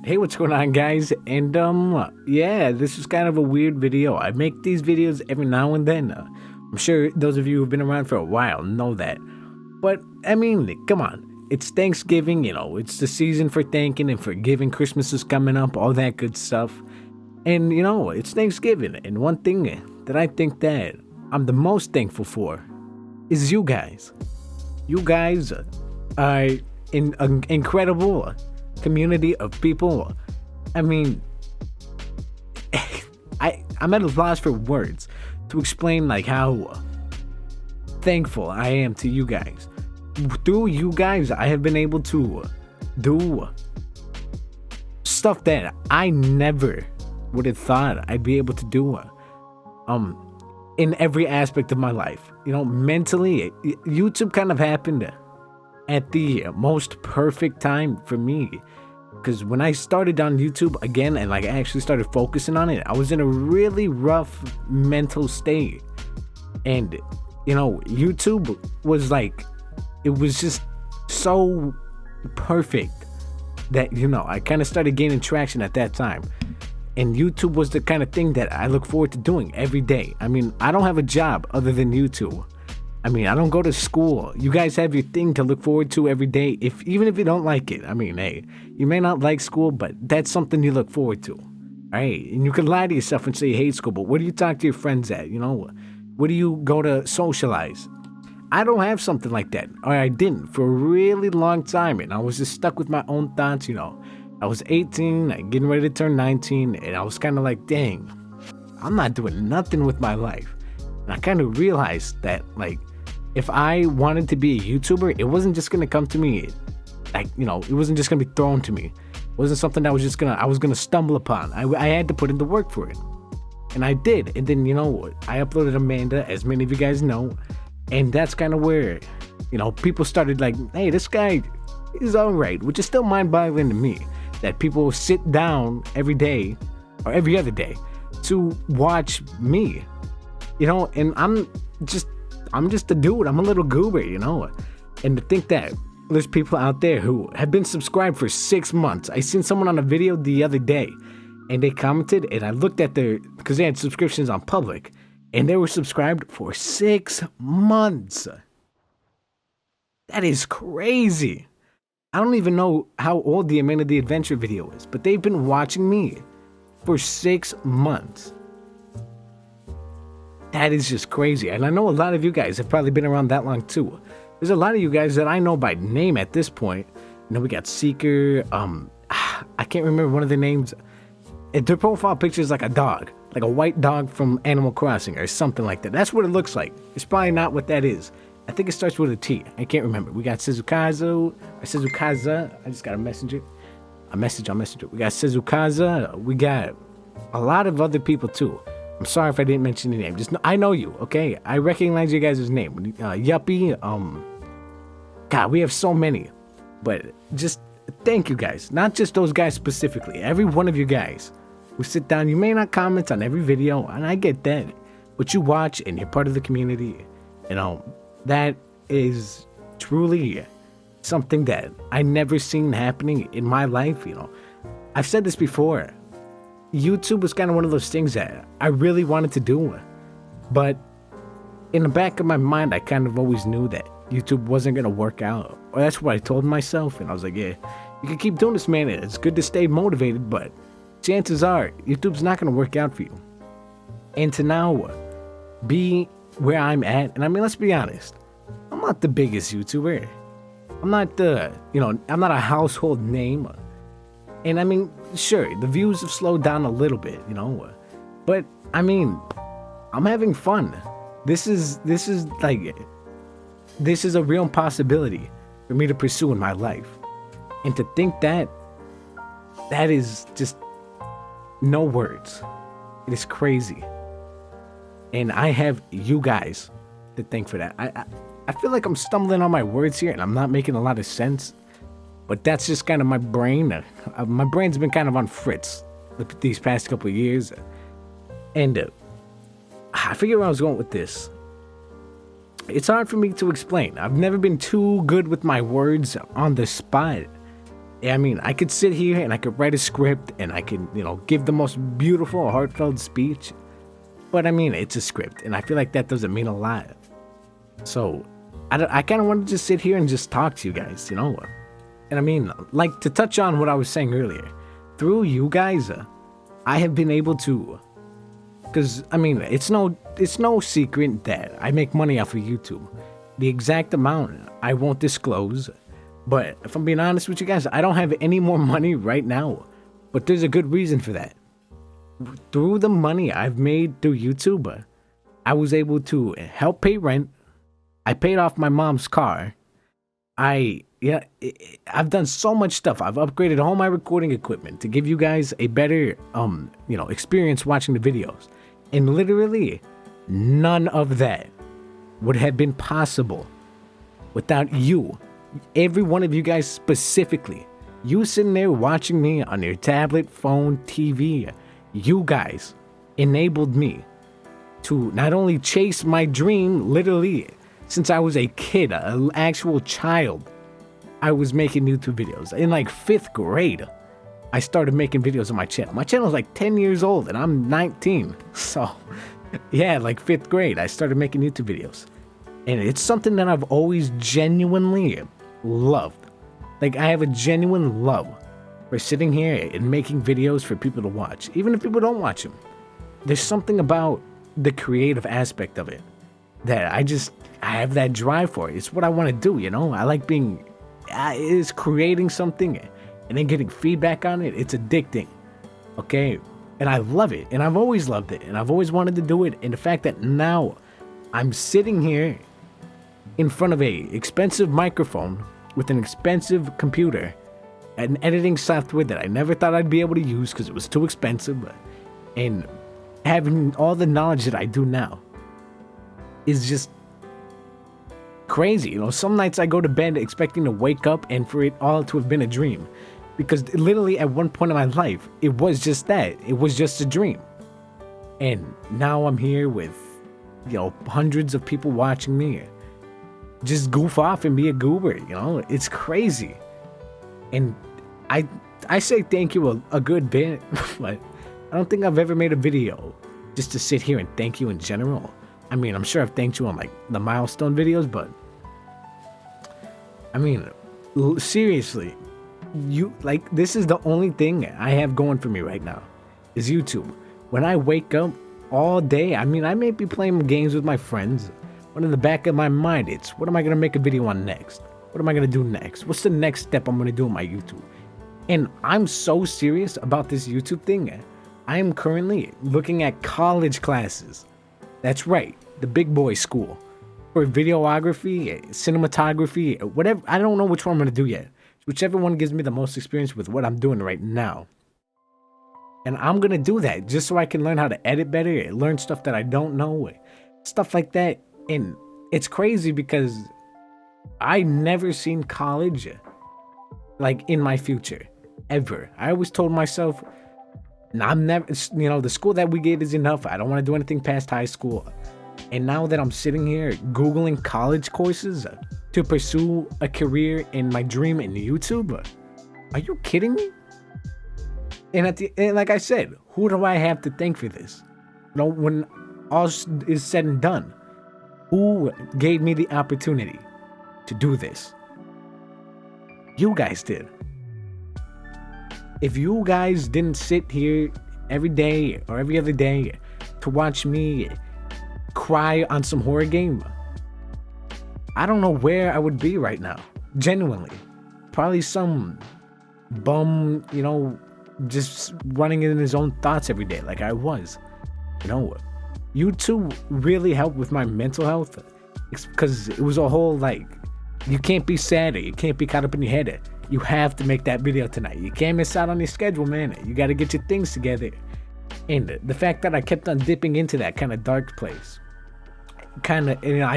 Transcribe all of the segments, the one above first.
Hey, what's going on, guys? And yeah, this is kind of a weird video. I make these videos every now and then. I'm sure those of you who've been around for a while know that. But I mean, come on. It's Thanksgiving, it's the season for thanking and forgiving. Christmas is coming up, all that good stuff. And it's Thanksgiving, and one thing that I think that I'm the most thankful for is you guys. You guys are an incredible community of people. I mean, I'm at a loss for words to explain like how thankful I am to you guys. Through you guys, I have been able to do stuff that I never would have thought I'd be able to do in every aspect of my life. Mentally, YouTube kind of happened at the most perfect time for me, because when I started on YouTube again and I actually started focusing on it, I was in a really rough mental state. And YouTube was like, it was just so perfect that I kind of started gaining traction at that time. And YouTube was the kind of thing that I look forward to doing every day. I mean, I don't have a job other than YouTube. I mean, I don't go to school. You guys have your thing to look forward to every day, even if you don't like it. I mean, hey, you may not like school, but that's something you look forward to. All right? And you can lie to yourself and say you hate school, but where do you talk to your friends at? Where do you go to socialize? I don't have something like that, or I didn't for a really long time, and I was just stuck with my own thoughts. I was 18, getting ready to turn 19, and I was kind of like, dang, I'm not doing nothing with my life. And I kind of realized that, like, if I wanted to be a YouTuber, it wasn't just gonna come to me, it wasn't just gonna be thrown to me. It wasn't something that I was gonna stumble upon. I had to put in the work for it, and I did. And then I uploaded Amanda, as many of you guys know, and that's kind of where people started like, hey, this guy is all right, which is still mind-boggling to me that people sit down every day or every other day to watch me, and I'm just a dude. I'm a little goober, and to think that there's people out there who have been subscribed for 6 months. I seen someone on a video the other day, and they commented, and I looked at because they had subscriptions on public, and they were subscribed for 6 months. That is crazy. I don't even know how old the Amanda the Adventure video is, but they've been watching me for 6 months. That is just crazy. And I know a lot of you guys have probably been around that long too. There's a lot of you guys that I know by name at this point. We got Seeker. I can't remember one of the names. Their profile picture is like a dog, like a white dog from Animal Crossing or something like that. That's what it looks like. It's probably not what that is. I think it starts with a T. I can't remember. We got Suzukaza. I just got a message on Messenger. We got Suzukaza. We got a lot of other people too. I'm sorry if I didn't mention your name. I know you, okay? I recognize you guys' name. Yuppie. God, we have so many. But just thank you guys. Not just those guys specifically. Every one of you guys who sit down. You may not comment on every video, and I get that. But you watch and you're part of the community. That is truly something that I never seen happening in my life. I've said this before. YouTube was kind of one of those things that I really wanted to do, but in the back of my mind, I kind of always knew that YouTube wasn't going to work out. Or that's what I told myself, and I was like, yeah, you can keep doing this, man. It's good to stay motivated, but chances are YouTube's not going to work out for you. And to now be where I'm at, and I mean, let's be honest, I'm not the biggest YouTuber. I'm not I'm not a household name. And I mean, sure, the views have slowed down a little bit, but I mean, I'm having fun. This is a real possibility for me to pursue in my life. And to think that is just no words. It is crazy. And I have you guys to thank for that. I feel like I'm stumbling on my words here and I'm not making a lot of sense. But that's just kind of my brain. My brain's been kind of on fritz these past couple of years. And I forget where I was going with this. It's hard for me to explain. I've never been too good with my words on the spot. I mean, I could sit here and I could write a script and I could, give the most beautiful, heartfelt speech. But I mean, it's a script, and I feel like that doesn't mean a lot. So, I kind of want to just sit here and just talk to you guys, And I mean, like, to touch on what I was saying earlier, through you guys, I have been able to, because I mean, it's no secret that I make money off of YouTube. The exact amount I won't disclose, but if I'm being honest with you guys, I don't have any more money right now. But there's a good reason for that. Through the money I've made through YouTube, I was able to help pay rent. I paid off my mom's car. I've done so much stuff. I've upgraded all my recording equipment to give you guys a better, experience watching the videos. And literally, none of that would have been possible without you. Every one of you guys specifically. You sitting there watching me on your tablet, phone, TV. You guys enabled me to not only chase my dream, literally, since I was a kid, an actual child, I was making YouTube videos. In like 5th grade, I started making videos on my channel. My channel is like 10 years old and I'm 19. So, yeah, like 5th grade, I started making YouTube videos. And it's something that I've always genuinely loved. Like, I have a genuine love for sitting here and making videos for people to watch, even if people don't watch them. There's something about the creative aspect of it that I have that drive for it. It's what I want to do, I like is creating something and then getting feedback on it. It's addicting, okay? And I love it, and I've always loved it, and I've always wanted to do it. And the fact that now I'm sitting here in front of a expensive microphone with an expensive computer and editing software that I never thought I'd be able to use because it was too expensive, and having all the knowledge that I do now is just crazy. Some nights I go to bed expecting to wake up and for it all to have been a dream, because literally at one point in my life it was just that. It was just a dream, and now I'm here with hundreds of people watching me just goof off and be a goober. It's crazy. And I say thank you a good bit, but I don't think I've ever made a video just to sit here and thank you in general. I mean, I'm sure I've thanked you on like the milestone videos, but I mean, seriously, this is the only thing I have going for me right now is YouTube. When I wake up all day, I mean, I may be playing games with my friends, but in the back of my mind, it's what am I going to make a video on next? What am I going to do next? What's the next step I'm going to do on my YouTube? And I'm so serious about this YouTube thing. I am currently looking at college classes. That's right, the big boy school. For videography, cinematography, whatever. I don't know which one I'm going to do yet. Whichever one gives me the most experience with what I'm doing right now. And I'm going to do that just so I can learn how to edit better, learn stuff that I don't know, stuff like that. And it's crazy because I never seen college like in my future, ever. I always told myself, I'm never, the school that we get is enough. I don't want to do anything past high school. And now that I'm sitting here Googling college courses to pursue a career in my dream in YouTube, are you kidding me? And like I said, who do I have to thank for this? When all is said and done, who gave me the opportunity to do this? You guys did. If you guys didn't sit here every day or every other day to watch me cry on some horror game, I don't know where I would be right now. Genuinely. Probably some bum, just running in his own thoughts every day like I was. YouTube really helped with my mental health because it was a whole you can't be sad, you can't be caught up in your head. You have to make that video tonight. You can't miss out on your schedule, man. You got to get your things together. And the fact that I kept on dipping into that kind of dark place, I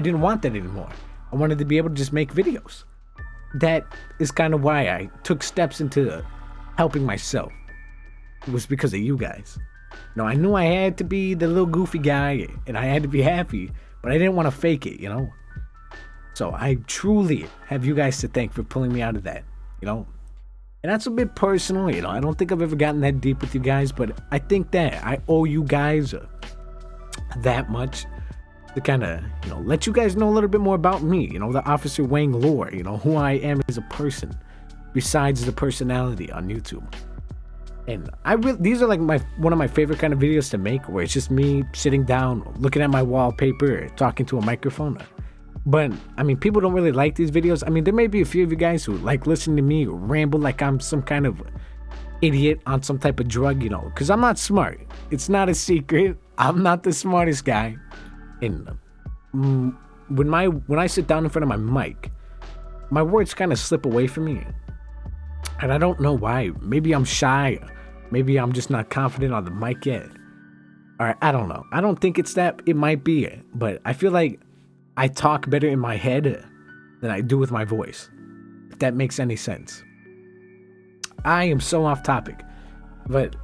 didn't want that anymore. I wanted to be able to just make videos. That is kind of why I took steps into helping myself. It was because of you guys. I knew I had to be the little goofy guy and I had to be happy, but I didn't want to fake it, So I truly have you guys to thank for pulling me out of that, And And that's a bit personal, you know. I don't think I've ever gotten that deep with you guys, but I think that I owe you guys that much to kind of, you know, let you guys know a little bit more about me, you know, the Officer Wang lore, you know, who I am as a person besides the personality on YouTube. And these are like one of my favorite kind of videos to make, where it's just me sitting down, looking at my wallpaper, talking to a microphone. But I mean, people don't really like these videos. I mean, there may be a few of you guys who like listening to me ramble like I'm some kind of idiot on some type of drug, you know, because I'm not smart. It's not a secret. I'm not the smartest guy. And when I sit down in front of my mic, my words kind of slip away from me. And I don't know why. Maybe I'm shy. Maybe I'm just not confident on the mic yet. Or I don't know. I don't think it's that. It might be it. But I feel like I talk better in my head than I do with my voice. If that makes any sense. I am so off topic. But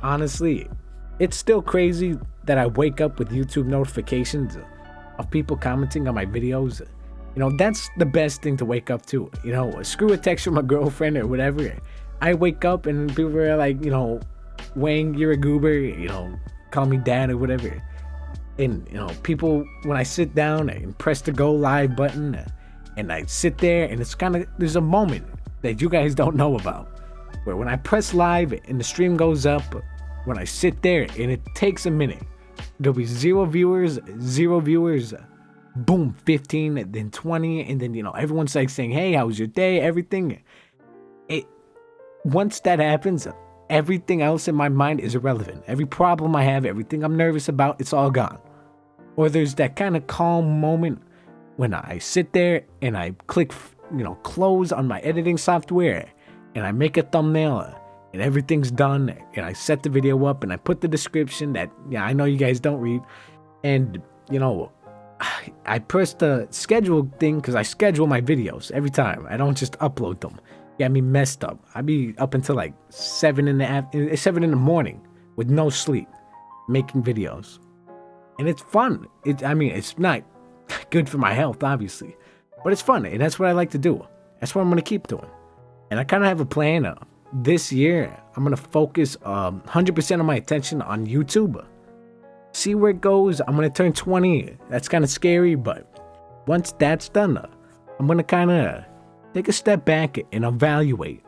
honestly, it's still crazy that I wake up with YouTube notifications of people commenting on my videos. You know, that's the best thing to wake up to. You know, screw a text from a girlfriend or whatever. I wake up and people are like, you know, Wang, you're a goober, you know, call me dad or whatever. And, you know, people, when I sit down and press the go live button and I sit there and it's kind of, there's a moment that you guys don't know about. Where when I press live and the stream goes up, when I sit there and it takes a minute, there'll be zero viewers, boom, 15, and then 20, and then, you know, everyone's like saying, hey, how was your day, everything. Once that happens, everything else in my mind is irrelevant. Every problem I have, everything I'm nervous about, it's all gone. Or there's that kind of calm moment when I sit there and I click, you know, close on my editing software and I make a thumbnail and everything's done and I set the video up and I put the description that, yeah, I know you guys don't read. And, you know, I press the schedule thing because I schedule my videos every time. I don't just upload them. Got me messed up. I be up until like 7 in the morning with no sleep making videos. And it's fun. I mean, it's not good for my health, obviously, but it's fun. And that's what I like to do. That's what I'm going to keep doing. And I kind of have a plan. This year, I'm going to focus 100% of my attention on YouTube. See where it goes. I'm going to turn 20. That's kind of scary, but once that's done, I'm going to kind of take a step back and evaluate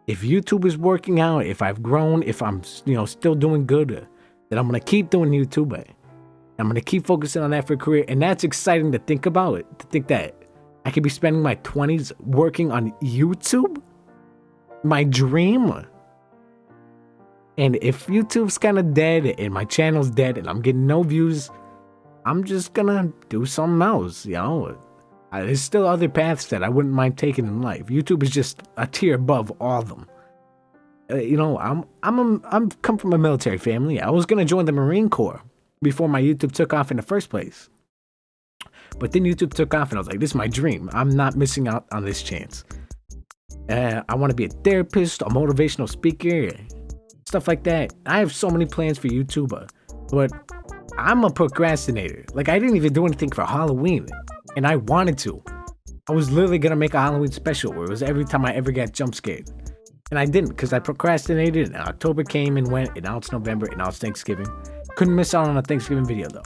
if YouTube is working out, if I've grown, if I'm, you know, still doing good, then I'm going to keep doing YouTube. I'm going to keep focusing on that for a career. And that's exciting to think about, to think that I could be spending my 20s working on YouTube. My dream. And if YouTube's kind of dead and my channel's dead and I'm getting no views, I'm just gonna do something else, you know. There's still other paths that I wouldn't mind taking in life. YouTube is just a tier above all of them. You know, I'm come from a military family. I was gonna join the Marine Corps before my YouTube took off in the first place. But then YouTube took off and I was like, this is my dream. I'm not missing out on this chance. I want to be a therapist, a motivational speaker, stuff like that. I have so many plans for YouTube, but I'm a procrastinator. Like, I didn't even do anything for Halloween, and I wanted to. I was literally going to make a Halloween special where it was every time I ever got jump scared. And I didn't because I procrastinated, and October came and went, and now it's November, and now it's Thanksgiving. Couldn't miss out on a Thanksgiving video, though.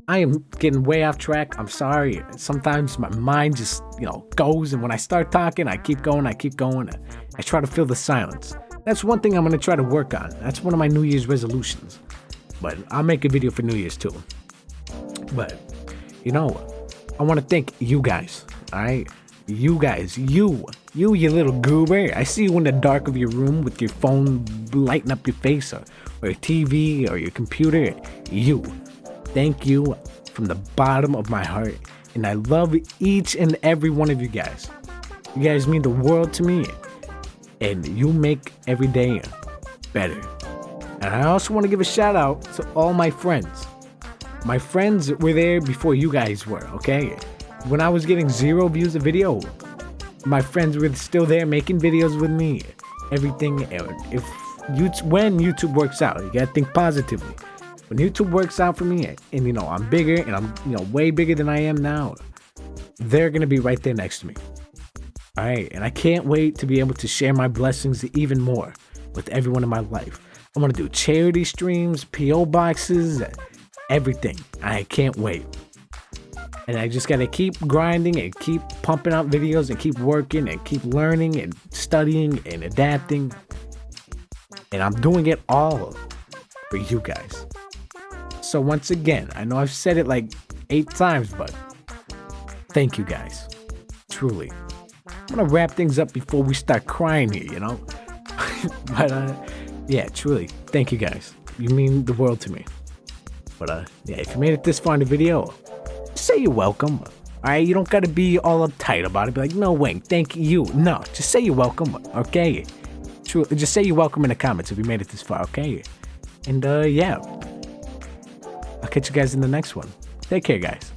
I am getting way off track. I'm sorry. Sometimes my mind just, you know, goes, and when I start talking, I keep going. I try to fill the silence. That's one thing I'm going to try to work on. That's one of my New Year's resolutions. But I'll make a video for New Year's too. But, you know, I want to thank you guys. All right? You guys. You little goober. I see you in the dark of your room with your phone lighting up your face or your TV or your computer. You. Thank you from the bottom of my heart. And I love each and every one of you guys. You guys mean the world to me. And you make every day better. And I also want to give a shout out to all my friends. My friends were there before you guys were, okay? When I was getting 0 views a video, my friends were still there making videos with me. Everything. When YouTube works out, you gotta think positively. When YouTube works out for me, and you know, I'm bigger, and I'm, you know, way bigger than I am now, they're gonna be right there next to me. Alright, and I can't wait to be able to share my blessings even more with everyone in my life. I want to do charity streams, PO boxes, everything. I can't wait. And I just gotta keep grinding and keep pumping out videos and keep working and keep learning and studying and adapting. And I'm doing it all for you guys. So once again, I know I've said it like 8 times, but thank you guys. Truly. I'm gonna wrap things up before we start crying here, you know? But yeah, truly, thank you guys. You mean the world to me. But yeah, if you made it this far in the video, say you're welcome. Alright, you don't gotta be all uptight about it. Be like, no, Wing, thank you. No, just say you're welcome, okay? Just say you're welcome in the comments if you made it this far, okay? And yeah, I'll catch you guys in the next one. Take care, guys.